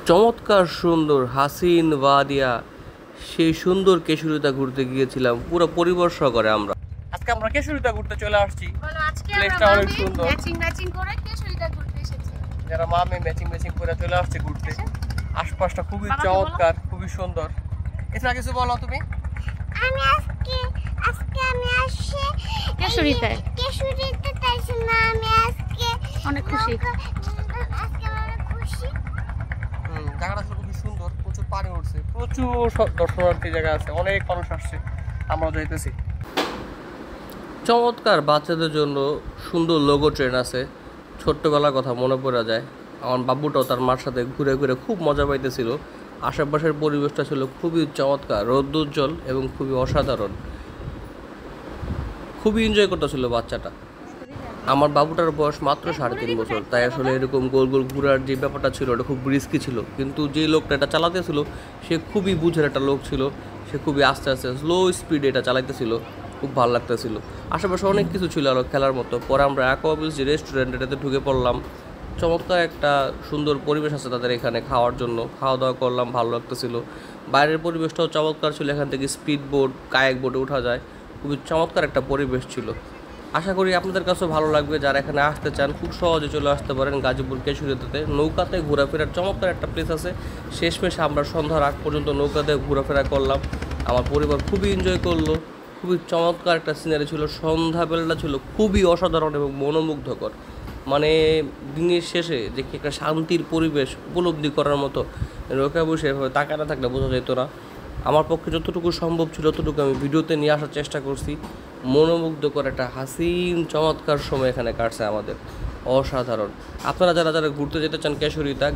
চমৎকার সুন্দর হাসিন ওয়াদিয়া সেই সুন্দর কেশরীতে ঘুরতে গিয়েছিলাম পুরো পরিবার সহকারে আমরা। আজকে আমরা কেশরীতে ঘুরতে চলে আসছি। প্লেসটা অনেক সুন্দর। ম্যাচিং করে কেশরীতে ঘুরতে এসেছি। যারা মামে ম্যাচিং করে চলে আসছে ঘুরতে। আশপাশটা খুবই চমৎকার, খুবই সুন্দর। এছাড়া কিছু বলো তুমি? আমি আজকে আমি আসছি কেশরীতে তাই জন্য আমি আজকে অনেক খুশি। জায়গাটা খুবই সুন্দর, প্রচুর পানি উঠছে, প্রচুর দর্শনার্থী জায়গা আছে, অনেক মানুষ আসছে, আমরা যাইতেছি। চমৎকার বাচ্চাদের জন্য সুন্দর লোগো ট্রেন আছে। ছোট্টবেলার কথা মনে পড়ে যায়। আমার বাবুটাও তার মার সাথে ঘুরে ঘুরে খুব মজা পাইতেছিল। আশেপাশের পরিবেশটা ছিল খুবই চমৎকার, রৌদ্রোজ্জ্বল এবং খুবই অসাধারণ। খুবই এনজয় করতেছিল বাচ্চাটা। আমার বাবুটার বয়স মাত্র 3.5 বছর, তাই আসলে এরকম গোল গোল ঘুরার যে ব্যাপারটা ছিল ওটা খুব রিস্কি ছিল। কিন্তু যে লোকটা এটা চালাতেছিল সে খুবই বুঝের একটা লোক ছিল। সে খুবই আস্তে আস্তে স্লো স্পিডে এটা চালাইতেছিল, খুব ভালো লাগতেছিল। আশেপাশে অনেক কিছু ছিল আরও খেলার মতো। পরে আমরা অ্যাকোয়াবিলস যে রেস্টুরেন্ট এটাতে ঢুকে পড়লাম। চমৎকার একটা সুন্দর পরিবেশ আছে তাদের এখানে খাওয়ার জন্য, খাওয়া দাওয়া করলাম, ভালো লাগতেছিল। বাইরের পরিবেশটাও চমৎকার ছিল। এখান থেকে স্পিড বোট, কায়াক বোটে ওঠা যায়। খুবই চমৎকার একটা পরিবেশ ছিল। আশা করি আপনাদের কাছেও ভালো লাগবে। যারা এখানে আসতে চান খুব সহজে চলে আসতে পারেন গাজীপুর কেশরীতে। নৌকাতে ঘোরাফেরার চমৎকার একটা প্লেস আছে। শেষমেশ আমরা সন্ধ্যার আগ পর্যন্ত নৌকাতে ঘোরাফেরা করলাম। আমার পরিবার খুবই এনজয় করলো। খুবই চমৎকার একটা সিনারি ছিল। সন্ধ্যাবেলাটা ছিল খুবই অসাধারণ এবং মনোমুগ্ধকর। মানে দিনের শেষে যে কি একটা শান্তির পরিবেশ উপলব্ধি করার মতো। নৌকা বসে এভাবে তাকায় না থাকলে বোঝা যেত না। আমার পক্ষে যতটুকু সম্ভব ছিল ততটুকু আমি ভিডিওতে নিয়ে আসার চেষ্টা করছি। মনোমুগ্ধকর একটা হাসিন চমৎকার সময় এখানে কাটছে আমাদের, অসাধারণ। আপনারা যারা যারা ঘুরতে যেতে চান কেশরীতে,